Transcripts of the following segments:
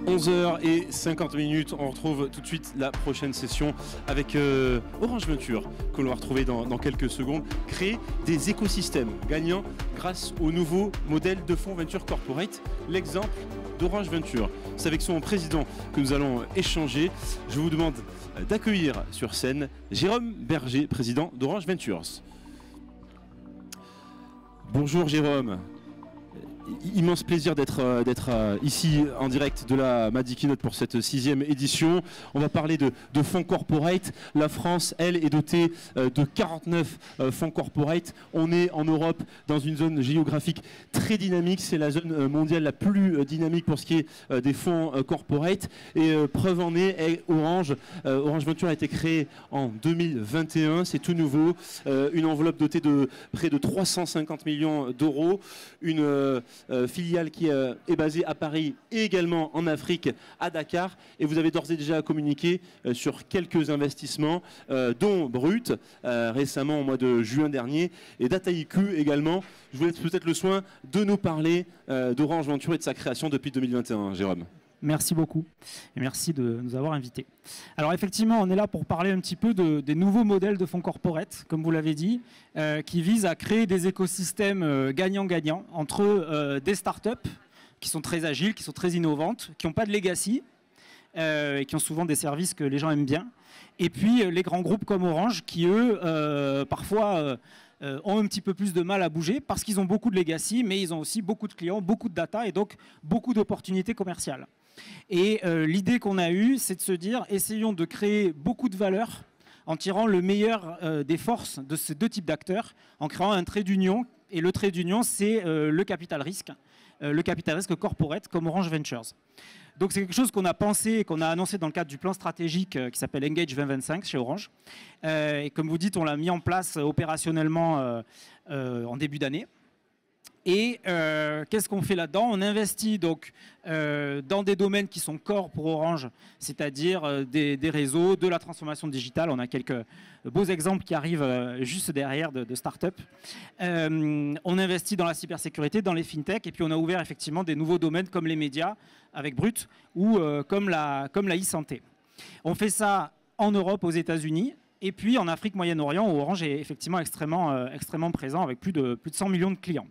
11h50, on retrouve tout de suite la prochaine session avec Orange Venture, que l'on va retrouver dans quelques secondes. Créer des écosystèmes gagnants grâce au nouveau modèle de fonds Venture Corporate, l'exemple d'Orange Venture. C'est avec son président que nous allons échanger. Je vous demande d'accueillir sur scène Jérôme Berger, président d'Orange Ventures. Bonjour Jérôme. Immense plaisir d'être ici en direct de la Madi Keynote pour cette 6e édition. On va parler de fonds corporate. La France, elle, est dotée de 49 fonds corporate. On est en Europe dans une zone géographique très dynamique. C'est la zone mondiale la plus dynamique pour ce qui est des fonds corporate. Et preuve en est Orange. Orange Venture a été créé en 2021. C'est tout nouveau. Une enveloppe dotée de près de 350 millions d'euros. Une filiale qui est basée à Paris et également en Afrique, à Dakar. Et vous avez d'ores et déjà communiqué sur quelques investissements, dont Brut, récemment au mois de juin dernier, et DataIQ également. Je vous laisse peut-être le soin de nous parler d'Orange Venture et de sa création depuis 2021, Jérôme. Merci beaucoup et merci de nous avoir invités. Alors effectivement, on est là pour parler un petit peu des nouveaux modèles de fonds corporate, comme vous l'avez dit, qui visent à créer des écosystèmes gagnant-gagnant entre des startups qui sont très agiles, qui sont très innovantes, qui n'ont pas de legacy et qui ont souvent des services que les gens aiment bien, et puis les grands groupes comme Orange qui, eux, parfois ont un petit peu plus de mal à bouger parce qu'ils ont beaucoup de legacy, mais ils ont aussi beaucoup de clients, beaucoup de data et donc beaucoup d'opportunités commerciales. Et l'idée qu'on a eue, c'est de se dire, essayons de créer beaucoup de valeur en tirant le meilleur des forces de ces deux types d'acteurs, en créant un trait d'union. Et le trait d'union, c'est le capital risque corporate comme Orange Ventures. Donc c'est quelque chose qu'on a pensé et qu'on a annoncé dans le cadre du plan stratégique qui s'appelle Engage 2025 chez Orange. Et comme vous dites, on l'a mis en place opérationnellement en début d'année. Et qu'est-ce qu'on fait là-dedans? On investit donc dans des domaines qui sont core pour Orange, c'est-à-dire des réseaux, de la transformation digitale. On a quelques beaux exemples qui arrivent juste derrière de start-up. On investit dans la cybersécurité, dans les fintech, et puis on a ouvert effectivement des nouveaux domaines comme les médias avec Brut ou comme la e-santé. On fait ça en Europe, aux États-Unis. Et puis en Afrique, Moyen-Orient, où Orange est effectivement extrêmement présent avec plus de 100 millions de clients.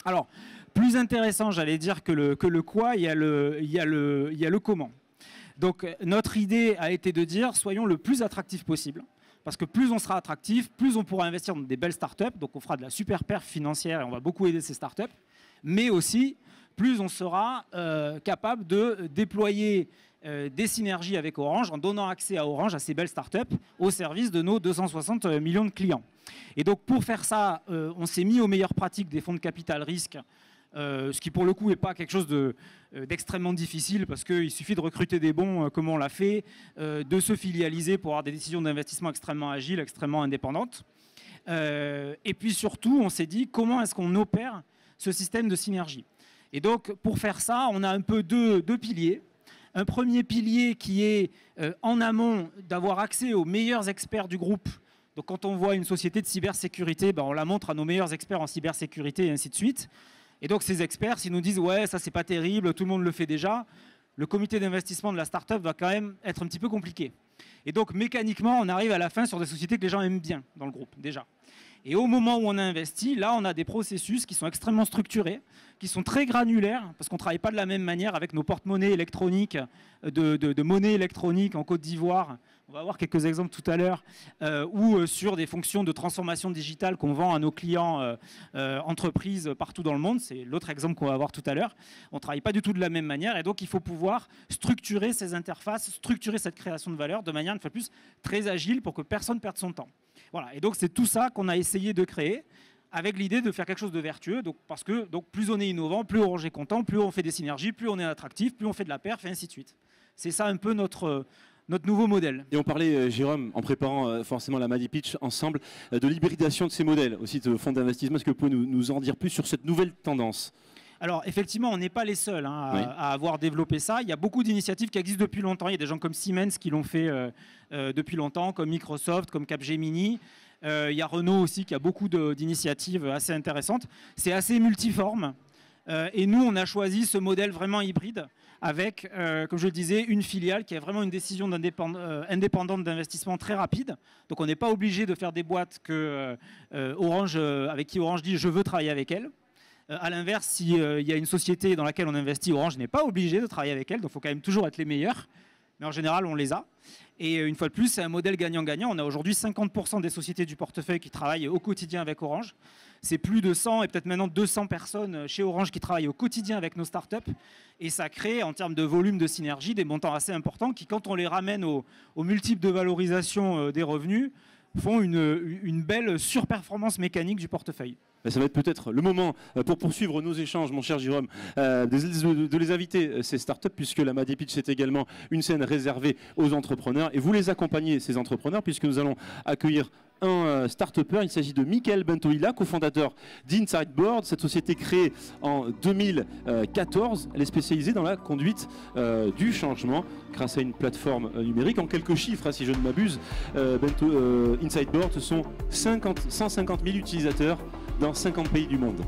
Alors, plus intéressant, j'allais dire, que le quoi, il y a le comment. Donc, notre idée a été de dire, soyons le plus attractif possible. Parce que plus on sera attractif, plus on pourra investir dans des belles startups. Donc, on fera de la super perf financière et on va beaucoup aider ces startups. Mais aussi, plus on sera capable de déployer des synergies avec Orange en donnant accès à Orange, à ces belles startups, au service de nos 260 millions de clients. Et donc pour faire ça, on s'est mis aux meilleures pratiques des fonds de capital risque, ce qui pour le coup n'est pas quelque chose d'extrêmement difficile parce qu'il suffit de recruter des bons comme on l'a fait, de se filialiser pour avoir des décisions d'investissement extrêmement agiles, extrêmement indépendantes. Et puis surtout, on s'est dit comment est-ce qu'on opère ce système de synergie. Et donc pour faire ça, on a un peu deux piliers. Un premier pilier qui est en amont d'avoir accès aux meilleurs experts du groupe. Donc quand on voit une société de cybersécurité, on la montre à nos meilleurs experts en cybersécurité et ainsi de suite. Et donc ces experts, s'ils nous disent « ouais, ça c'est pas terrible, tout le monde le fait déjà », le comité d'investissement de la start-up va quand même être un petit peu compliqué. Et donc mécaniquement, on arrive à la fin sur des sociétés que les gens aiment bien dans le groupe déjà. Et au moment où on a investi, là, on a des processus qui sont extrêmement structurés, qui sont très granulaires, parce qu'on ne travaille pas de la même manière avec nos porte-monnaies électroniques, de monnaie électronique en Côte d'Ivoire. On va avoir quelques exemples tout à l'heure, ou sur des fonctions de transformation digitale qu'on vend à nos clients entreprises partout dans le monde. C'est l'autre exemple qu'on va avoir tout à l'heure. On ne travaille pas du tout de la même manière, et donc il faut pouvoir structurer ces interfaces, structurer cette création de valeur de manière, une fois de plus, très agile pour que personne ne perde son temps. Voilà, et donc c'est tout ça qu'on a essayé de créer avec l'idée de faire quelque chose de vertueux, parce que plus on est innovant, plus Orange est content, plus on fait des synergies, plus on est attractif, plus on fait de la perf et ainsi de suite. C'est ça un peu notre nouveau modèle. Et on parlait, Jérôme, en préparant forcément la Madi Pitch ensemble, de l'hybridation de ces modèles, aussi de fonds d'investissement. Est-ce que vous pouvez nous en dire plus sur cette nouvelle tendance ? Alors effectivement, on n'est pas les seuls à avoir développé ça. Il y a beaucoup d'initiatives qui existent depuis longtemps. Il y a des gens comme Siemens qui l'ont fait depuis longtemps, comme Microsoft, comme Capgemini. Il y a Renault aussi qui a beaucoup d'initiatives assez intéressantes. C'est assez multiforme. Et nous, on a choisi ce modèle vraiment hybride avec, comme je le disais, une filiale qui a vraiment une décision indépendante d'investissement très rapide. Donc on n'est pas obligé de faire des boîtes avec qui Orange dit je veux travailler avec elle. À l'inverse, s'il y a une société dans laquelle on investit, Orange n'est pas obligé de travailler avec elle. Donc il faut quand même toujours être les meilleurs. Mais en général, on les a. Et une fois de plus, c'est un modèle gagnant-gagnant. On a aujourd'hui 50% des sociétés du portefeuille qui travaillent au quotidien avec Orange. C'est plus de 100 et peut-être maintenant 200 personnes chez Orange qui travaillent au quotidien avec nos startups. Et ça crée, en termes de volume de synergie, des montants assez importants qui, quand on les ramène aux multiples de valorisation des revenus, font une belle surperformance mécanique du portefeuille. Ça va être peut-être le moment pour poursuivre nos échanges, mon cher Jérôme, de les inviter, ces startups, puisque la Madi Pitch, c'est également une scène réservée aux entrepreneurs. Et vous les accompagnez, ces entrepreneurs, puisque nous allons accueillir un start-upper. Il s'agit de Michael Bentoila, cofondateur d'Inside Board. Cette société créée en 2014, elle est spécialisée dans la conduite du changement grâce à une plateforme numérique. En quelques chiffres, si je ne m'abuse, Inside Board, ce sont 150 000 utilisateurs dans 50 pays du monde.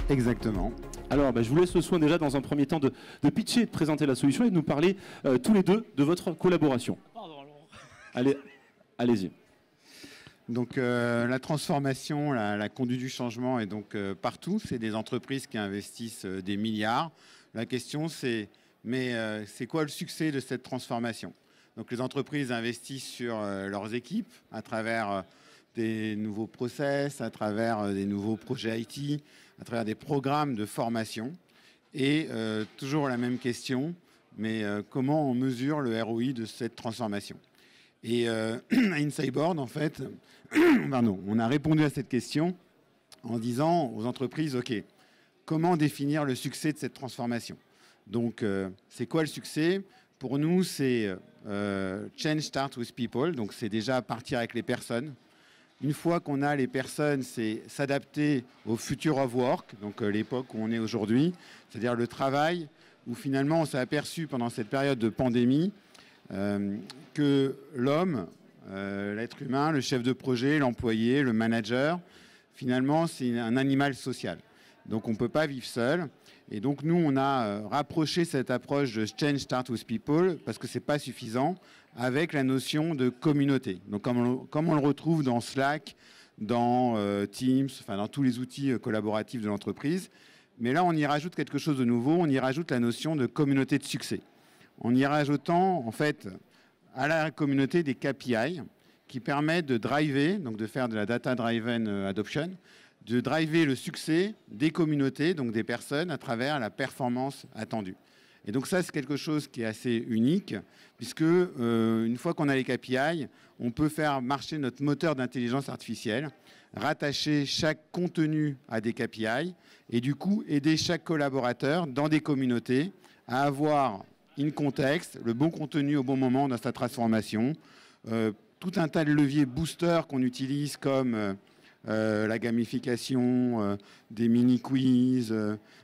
Exactement. Alors, je vous laisse le soin déjà dans un premier temps de pitcher, de présenter la solution et de nous parler tous les deux de votre collaboration. Pardon, alors. Allez-y. Donc la transformation, la conduite du changement est donc partout. C'est des entreprises qui investissent des milliards. La question c'est, c'est quoi le succès de cette transformation? Donc les entreprises investissent sur leurs équipes à travers des nouveaux process, à travers des nouveaux projets IT, à travers des programmes de formation. Et toujours la même question, mais comment on mesure le ROI de cette transformation? Et à Inside Board, en fait, on a répondu à cette question en disant aux entreprises, OK, comment définir le succès de cette transformation? Donc, c'est quoi le succès? Pour nous, c'est Change Start with People, donc c'est déjà partir avec les personnes. Une fois qu'on a les personnes, c'est s'adapter au future of work, donc l'époque où on est aujourd'hui, c'est-à-dire le travail, où finalement on s'est aperçu pendant cette période de pandémie que l'homme, l'être humain, le chef de projet, l'employé, le manager, finalement c'est un animal social. Donc on ne peut pas vivre seul. Et donc nous, on a rapproché cette approche de Change Start with People, parce que ce n'est pas suffisant, avec la notion de communauté. Donc comme on le retrouve dans Slack, dans Teams, enfin dans tous les outils collaboratifs de l'entreprise. Mais là, on y rajoute quelque chose de nouveau, on y rajoute la notion de communauté de succès. En y rajoutant, en fait, à la communauté des KPI qui permettent de driver, donc de faire de la data-driven adoption, de driver le succès des communautés, donc des personnes, à travers la performance attendue. Et donc ça, c'est quelque chose qui est assez unique, puisque une fois qu'on a les KPI, on peut faire marcher notre moteur d'intelligence artificielle, rattacher chaque contenu à des KPI, et du coup, aider chaque collaborateur dans des communautés à avoir in context, le bon contenu au bon moment dans sa transformation, tout un tas de leviers boosters qu'on utilise comme la gamification, des mini-quiz,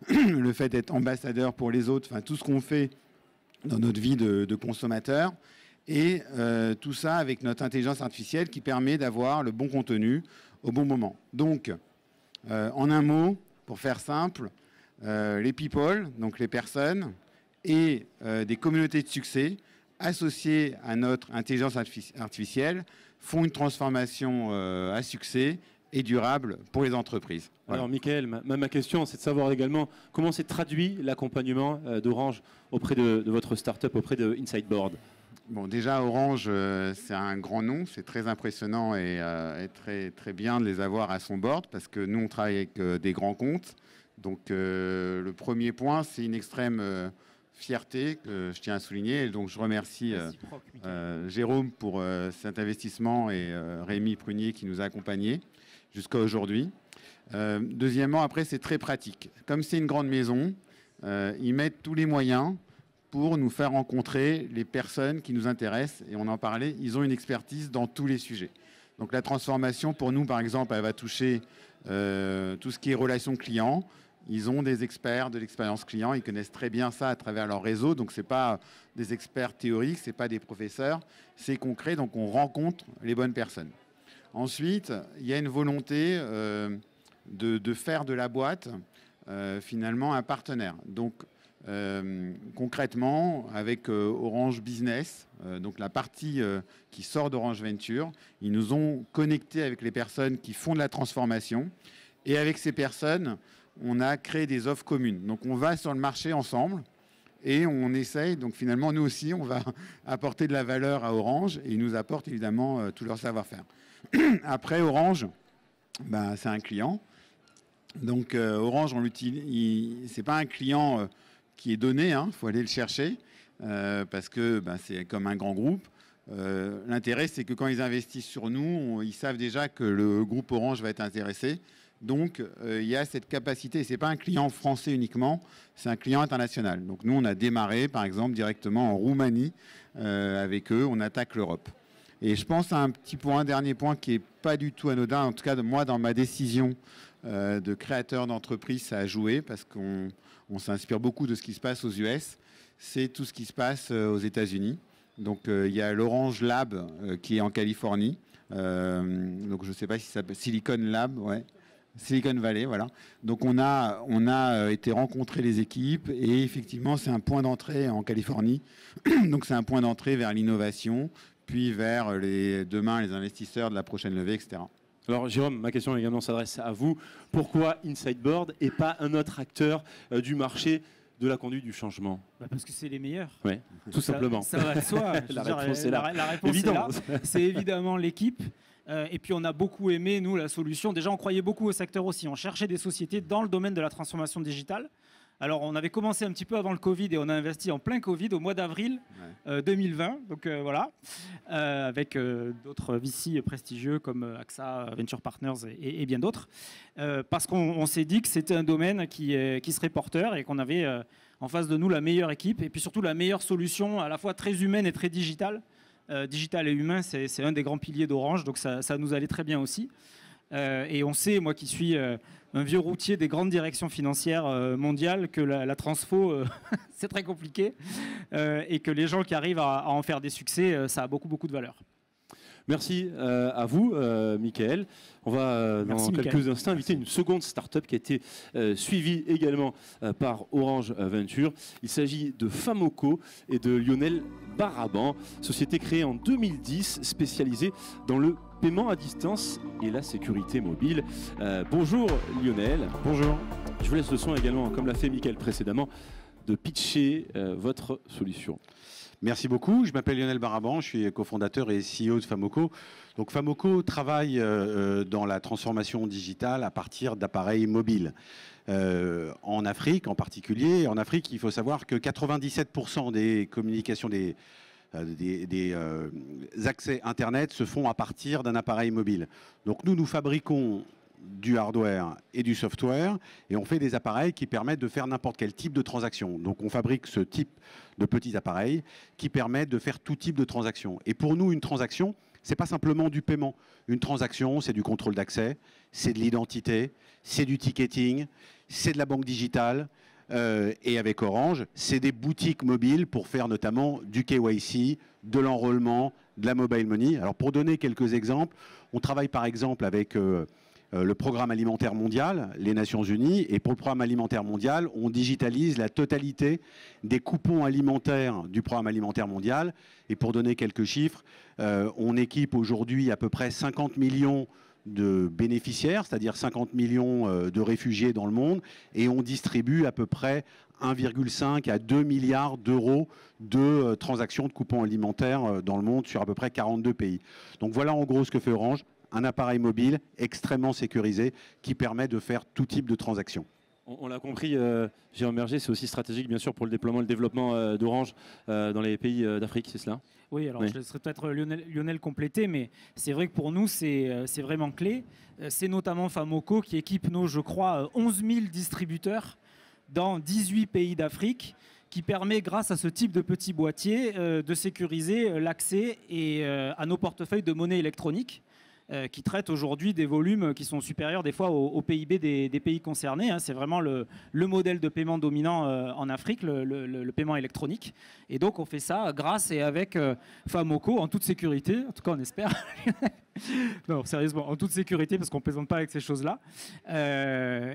le fait d'être ambassadeur pour les autres, enfin tout ce qu'on fait dans notre vie de consommateur. Et tout ça avec notre intelligence artificielle qui permet d'avoir le bon contenu au bon moment. Donc, en un mot, pour faire simple, les people, donc les personnes, et des communautés de succès associées à notre intelligence artificielle font une transformation à succès et durable pour les entreprises. Voilà. Alors, Michael, ma question, c'est de savoir également comment s'est traduit l'accompagnement d'Orange auprès de votre start-up, auprès de Inside Board. Bon, déjà, Orange, c'est un grand nom, c'est très impressionnant et très, très bien de les avoir à son board parce que nous, on travaille avec des grands comptes. Donc, le premier point, c'est une extrême fierté que je tiens à souligner. Et donc, je remercie Jérôme pour cet investissement et Rémi Prunier qui nous a accompagnés jusqu'à aujourd'hui. Deuxièmement, après, c'est très pratique. Comme c'est une grande maison, ils mettent tous les moyens pour nous faire rencontrer les personnes qui nous intéressent. Et on en parlait, ils ont une expertise dans tous les sujets. Donc la transformation, pour nous, par exemple, elle va toucher tout ce qui est relations clients. Ils ont des experts de l'expérience client, ils connaissent très bien ça à travers leur réseau. Donc ce n'est pas des experts théoriques, ce n'est pas des professeurs, c'est concret, donc on rencontre les bonnes personnes. Ensuite, il y a une volonté de faire de la boîte finalement un partenaire. Donc concrètement, avec Orange Business, donc la partie qui sort d'Orange Venture, ils nous ont connectés avec les personnes qui font de la transformation. Et avec ces personnes, on a créé des offres communes. Donc on va sur le marché ensemble et on essaye. Donc finalement, nous aussi, on va apporter de la valeur à Orange et ils nous apportent évidemment tout leur savoir-faire. Après, Orange, ben, c'est un client. Donc Orange, on l'utilise. C'est pas un client qui est donné, il faut aller le chercher parce que ben, c'est comme un grand groupe. L'intérêt, c'est que quand ils investissent sur nous, ils savent déjà que le groupe Orange va être intéressé. Donc, il y a cette capacité. Ce n'est pas un client français uniquement, c'est un client international. Donc, nous, on a démarré, par exemple, directement en Roumanie avec eux. On attaque l'Europe. Et je pense à un dernier point qui n'est pas du tout anodin. En tout cas, moi, dans ma décision de créateur d'entreprise, ça a joué parce qu'on s'inspire beaucoup de ce qui se passe aux US. C'est tout ce qui se passe aux États-Unis. Donc, il y a l'Orange Lab qui est en Californie. Donc, je ne sais pas si ça s'appelle Silicon Lab, ouais. Silicon Valley, voilà. Donc, on a été rencontrer les équipes et effectivement, c'est un point d'entrée en Californie. Donc, c'est un point d'entrée vers l'innovation, puis vers demain les investisseurs de la prochaine levée, etc. Alors Jérôme, ma question également s'adresse à vous. Pourquoi Insideboard et pas un autre acteur du marché de la conduite du changement? Parce que c'est les meilleurs. Oui, tout simplement. Ça va de soi. La réponse est là. La réponse est là. C'est évidemment l'équipe. Et puis on a beaucoup aimé, nous, la solution. Déjà, on croyait beaucoup au secteur aussi. On cherchait des sociétés dans le domaine de la transformation digitale. Alors, on avait commencé un petit peu avant le Covid et on a investi en plein Covid au mois d'avril 2020. Donc voilà, avec d'autres VC prestigieux comme AXA, Venture Partners et bien d'autres. Parce qu'on s'est dit que c'était un domaine qui serait porteur et qu'on avait en face de nous la meilleure équipe et puis surtout la meilleure solution à la fois très humaine et très digitale. Digital et humain, c'est un des grands piliers d'Orange, donc ça nous allait très bien aussi. Et on sait, moi qui suis un vieux routier des grandes directions financières mondiales, que la transfo, c'est très compliqué, et que les gens qui arrivent à en faire des succès, ça a beaucoup de valeur. Merci à vous, Michael. On va dans quelques instants inviter une seconde start-up qui a été suivie également par Orange Venture. Il s'agit de Famoco et de Lionel Baraban, société créée en 2010, spécialisée dans le paiement à distance et la sécurité mobile. Bonjour Lionel. Bonjour. Je vous laisse le son également, comme l'a fait Michael précédemment, de pitcher votre solution. Merci beaucoup. Je m'appelle Lionel Baraban, je suis cofondateur et CEO de Famoco. Donc Famoco travaille dans la transformation digitale à partir d'appareils mobiles. En Afrique en particulier. En Afrique, il faut savoir que 97% des communications, des accès Internet se font à partir d'un appareil mobile. Donc nous fabriquons du hardware et du software et on fait des appareils qui permettent de faire n'importe quel type de transaction. Donc on fabrique ce type de petits appareils qui permettent de faire tout type de transaction. Et pour nous, une transaction, c'est pas simplement du paiement. Une transaction, c'est du contrôle d'accès, c'est de l'identité, c'est du ticketing, c'est de la banque digitale. Et avec Orange, c'est des boutiques mobiles pour faire notamment du KYC, de l'enrôlement, de la mobile money. Alors pour donner quelques exemples, on travaille par exemple avec le Programme alimentaire mondial, les Nations Unies, et pour le Programme alimentaire mondial, on digitalise la totalité des coupons alimentaires du Programme alimentaire mondial. Et pour donner quelques chiffres, on équipe aujourd'hui à peu près 50 millions de bénéficiaires, c'est-à-dire 50 millions de réfugiés dans le monde, et on distribue à peu près 1,5 à 2 milliards d'euros de transactions de coupons alimentaires dans le monde sur à peu près 42 pays. Donc voilà en gros ce que fait Orange, un appareil mobile extrêmement sécurisé qui permet de faire tout type de transactions. On l'a compris, Jérôme Berger, c'est aussi stratégique bien sûr pour le déploiement et le développement d'Orange dans les pays d'Afrique, c'est cela? Oui, alors je laisserai peut-être Lionel compléter, mais c'est vrai que pour nous, c'est vraiment clé. C'est notamment Famoco qui équipe nos, je crois, 11 000 distributeurs dans 18 pays d'Afrique, qui permet, grâce à ce type de petits boîtiers, de sécuriser l'accès à nos portefeuilles de monnaie électronique. qui traitent aujourd'hui des volumes qui sont supérieurs des fois au PIB des pays concernés. Hein. C'est vraiment le modèle de paiement dominant en Afrique, le paiement électronique. Et donc on fait ça grâce et avec FAMOCO en toute sécurité, en tout cas on espère. Non, sérieusement, en toute sécurité, parce qu'on ne plaisante pas avec ces choses-là.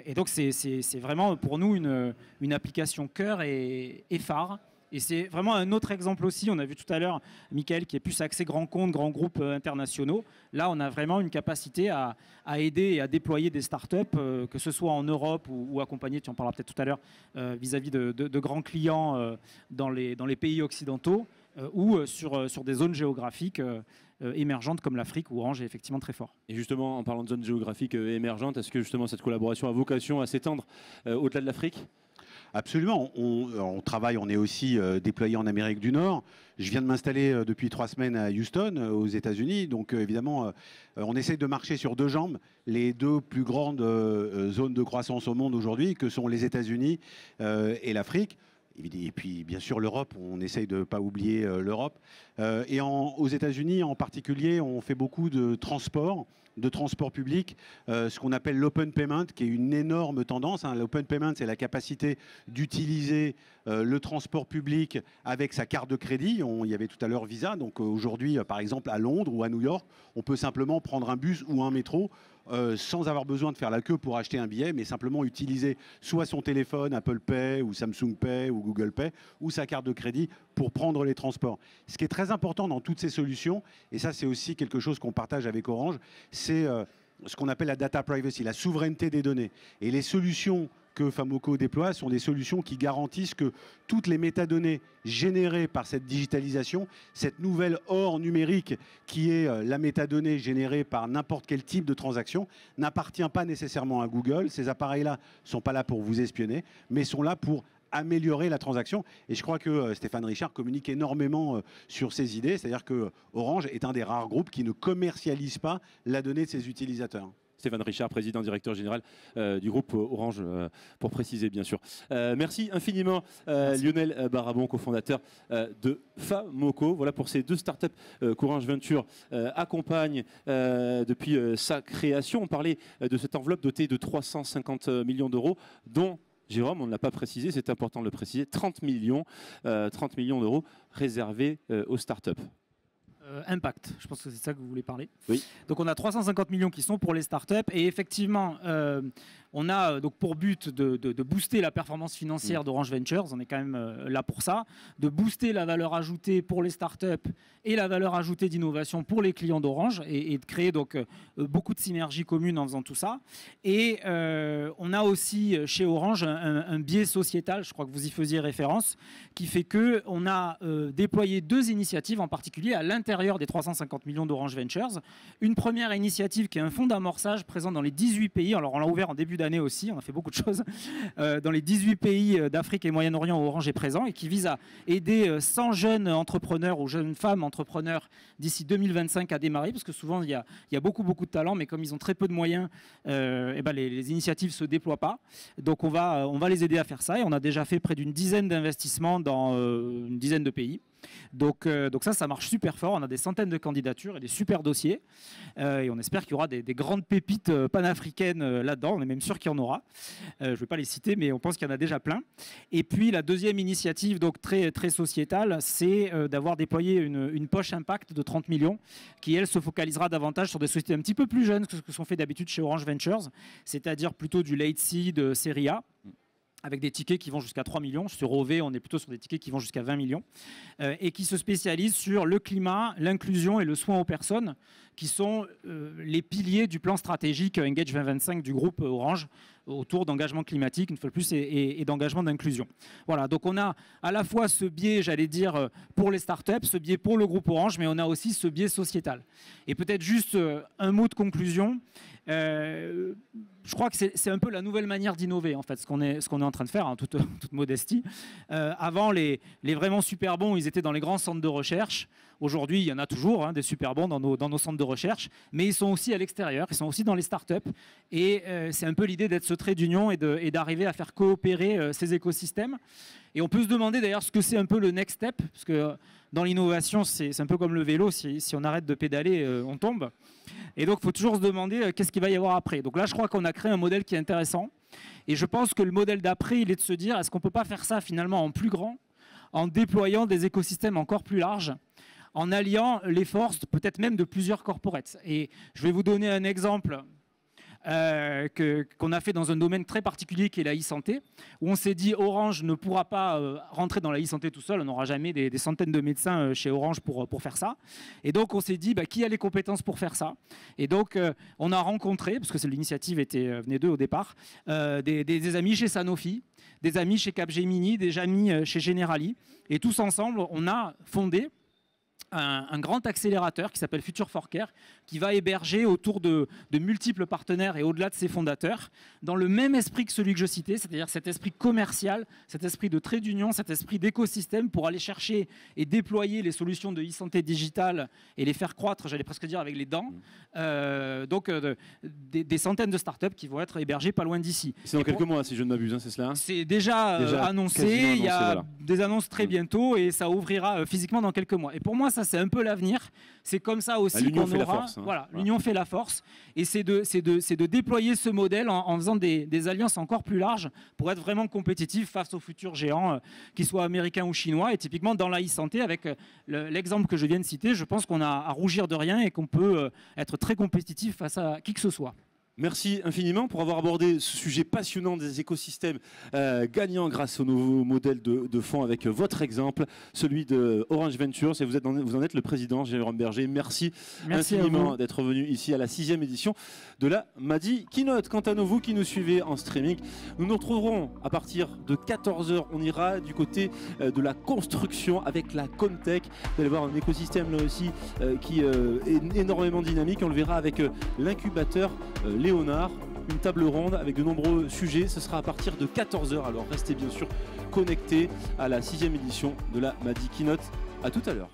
Et donc c'est vraiment pour nous une application cœur et phare. Et c'est vraiment un autre exemple aussi. On a vu tout à l'heure Michael qui est plus axé grands comptes, grands groupes internationaux. Là, on a vraiment une capacité à aider et à déployer des startups, que ce soit en Europe ou accompagner, tu en parleras peut-être tout à l'heure, vis-à-vis de grands clients dans les pays occidentaux ou sur des zones géographiques émergentes comme l'Afrique où Orange est effectivement très fort. Et justement, en parlant de zones géographiques émergentes, est-ce que justement cette collaboration a vocation à s'étendre au-delà de l'Afrique ? Absolument. On travaille, on est aussi déployé en Amérique du Nord. Je viens de m'installer depuis 3 semaines à Houston, aux États-Unis. Donc évidemment, on essaye de marcher sur 2 jambes. Les 2 plus grandes zones de croissance au monde aujourd'hui, que sont les États-Unis et l'Afrique. Et puis, bien sûr, l'Europe, on essaye de ne pas oublier l'Europe. Et aux États-Unis, en particulier, on fait beaucoup de transport public, ce qu'on appelle l'open payment, qui est une énorme tendance. Hein. L'open payment, c'est la capacité d'utiliser le transport public avec sa carte de crédit. Il y avait tout à l'heure Visa. Donc aujourd'hui, par exemple, à Londres ou à New York, on peut simplement prendre un bus ou un métro sans avoir besoin de faire la queue pour acheter un billet, mais simplement utiliser soit son téléphone, Apple Pay ou Samsung Pay ou Google Pay, ou sa carte de crédit pour prendre les transports. Ce qui est très important dans toutes ces solutions, et ça c'est aussi quelque chose qu'on partage avec Orange, c'est ce qu'on appelle la data privacy, la souveraineté des données. Et les solutions que FAMOCO déploie sont des solutions qui garantissent que toutes les métadonnées générées par cette digitalisation, cette nouvelle or numérique qui est la métadonnée générée par n'importe quel type de transaction, n'appartient pas nécessairement à Google. Ces appareils-là ne sont pas là pour vous espionner, mais sont là pour améliorer la transaction. Et je crois que Stéphane Richard communique énormément sur ces idées, c'est-à-dire que Orange est un des rares groupes qui ne commercialise pas la donnée de ses utilisateurs. Stéphane Richard, président directeur général du groupe Orange, pour préciser bien sûr. Merci infiniment Lionel Barabon, cofondateur de FAMOCO. Voilà pour ces 2 startups qu'Orange Venture accompagne depuis sa création. On parlait de cette enveloppe dotée de 350 millions d'euros, dont Jérôme, on ne l'a pas précisé, c'est important de le préciser, 30 millions d'euros réservés aux startups. Impact, je pense que c'est ça que vous voulez parler. Oui. Donc on a 350 millions qui sont pour les startups et effectivement on a donc pour but de booster la performance financière d'Orange Ventures, on est quand même là pour ça, de booster la valeur ajoutée pour les startups et la valeur ajoutée d'innovation pour les clients d'Orange et de créer donc beaucoup de synergies communes en faisant tout ça. Et on a aussi chez Orange un biais sociétal, je crois que vous y faisiez référence, qui fait qu'on a déployé 2 initiatives en particulier à l'intérieur des 350 millions d'Orange Ventures. Une première initiative qui est un fonds d'amorçage présent dans les 18 pays. Alors on l'a ouvert en début d'année aussi, on a fait beaucoup de choses. Dans les 18 pays d'Afrique et Moyen-Orient où Orange est présent et qui vise à aider 100 jeunes entrepreneurs ou jeunes femmes entrepreneurs d'ici 2025 à démarrer, parce que souvent il y a beaucoup de talents, mais comme ils ont très peu de moyens, les initiatives ne se déploient pas. Donc on va les aider à faire ça et on a déjà fait près d'une dizaine d'investissements dans une dizaine de pays. Donc ça marche super fort. On a des centaines de candidatures et des super dossiers. Et on espère qu'il y aura des grandes pépites panafricaines là-dedans. On est même sûr qu'il y en aura. Je ne vais pas les citer, mais on pense qu'il y en a déjà plein. Et puis la deuxième initiative, donc très, très sociétale, c'est d'avoir déployé une poche impact de 30 millions qui, elle, se focalisera davantage sur des sociétés un petit peu plus jeunes que ce que sont fait d'habitude chez Orange Ventures, c'est-à-dire plutôt du late seed, série A, avec des tickets qui vont jusqu'à 3 millions. Sur OV, on est plutôt sur des tickets qui vont jusqu'à 20 millions et qui se spécialisent sur le climat, l'inclusion et le soin aux personnes, qui sont les piliers du plan stratégique Engage 2025 du groupe Orange autour d'engagement climatique, une fois de plus, et d'engagement d'inclusion. Voilà, donc on a à la fois ce biais, j'allais dire, pour les startups, ce biais pour le groupe Orange, mais on a aussi ce biais sociétal. Et peut-être juste un mot de conclusion. Je crois que c'est un peu la nouvelle manière d'innover, en fait, ce qu'on est en train de faire, en toute modestie. Avant, les vraiment super bons, ils étaient dans les grands centres de recherche. Aujourd'hui, il y en a toujours, des super bons dans nos centres de recherche, mais ils sont aussi à l'extérieur, ils sont aussi dans les startups. Et c'est un peu l'idée d'être ce trait d'union et d'arriver à faire coopérer ces écosystèmes. Et on peut se demander d'ailleurs ce que c'est un peu le next step, parce que dans l'innovation, c'est un peu comme le vélo, si on arrête de pédaler, on tombe. Et donc, il faut toujours se demander qu'est-ce qu'il va y avoir après. Donc là, je crois qu'on a créé un modèle qui est intéressant. Et je pense que le modèle d'après, il est de se dire, est-ce qu'on ne peut pas faire ça finalement en plus grand, en déployant des écosystèmes encore plus larges, en alliant les forces peut-être même de plusieurs corporates. Et je vais vous donner un exemple qu'on a fait dans un domaine très particulier qui est la e-santé, où on s'est dit Orange ne pourra pas rentrer dans la e-santé tout seul, on n'aura jamais des centaines de médecins chez Orange pour faire ça. Et donc on s'est dit qui a les compétences pour faire ça. Et donc on a rencontré, parce que l'initiative venait d'eux au départ, des amis chez Sanofi, des amis chez Capgemini, des amis chez Generali, et tous ensemble on a fondé un grand accélérateur qui s'appelle Future for Care, qui va héberger autour de multiples partenaires et au-delà de ses fondateurs, dans le même esprit que celui que je citais, c'est-à-dire cet esprit commercial, cet esprit de trait d'union, cet esprit d'écosystème pour aller chercher et déployer les solutions de e-santé digitale et les faire croître, j'allais presque dire avec les dents, des centaines de startups qui vont être hébergées pas loin d'ici. C'est dans quelques mois, si je ne m'abuse, c'est cela? C'est déjà annoncé, il y a voilà. Des annonces très bientôt et ça ouvrira physiquement dans quelques mois. Et pour moi, ça c'est un peu l'avenir. C'est comme ça aussi qu'on aura. La force, hein. Voilà, l'union fait la force. Et c'est de déployer ce modèle en faisant des alliances encore plus larges pour être vraiment compétitif face aux futurs géants, qu'ils soient américains ou chinois. Et typiquement dans la e-santé, avec l'exemple que je viens de citer, je pense qu'on a à rougir de rien et qu'on peut être très compétitif face à qui que ce soit. Merci infiniment pour avoir abordé ce sujet passionnant des écosystèmes gagnants grâce au nouveau modèle de fonds avec votre exemple, celui de Orange Ventures. Et vous en êtes le président, Jérôme Berger. Merci infiniment d'être venu ici à la 6e édition de la Madi Keynote. Quant à vous qui nous suivez en streaming, nous nous retrouverons à partir de 14 h. On ira du côté de la construction avec la Comtech. Vous allez voir un écosystème là aussi qui est énormément dynamique. On le verra avec l'incubateur Léonard, une table ronde avec de nombreux sujets. Ce sera à partir de 14 h. Alors restez bien sûr connectés à la 6e édition de la Madi Keynote. À tout à l'heure.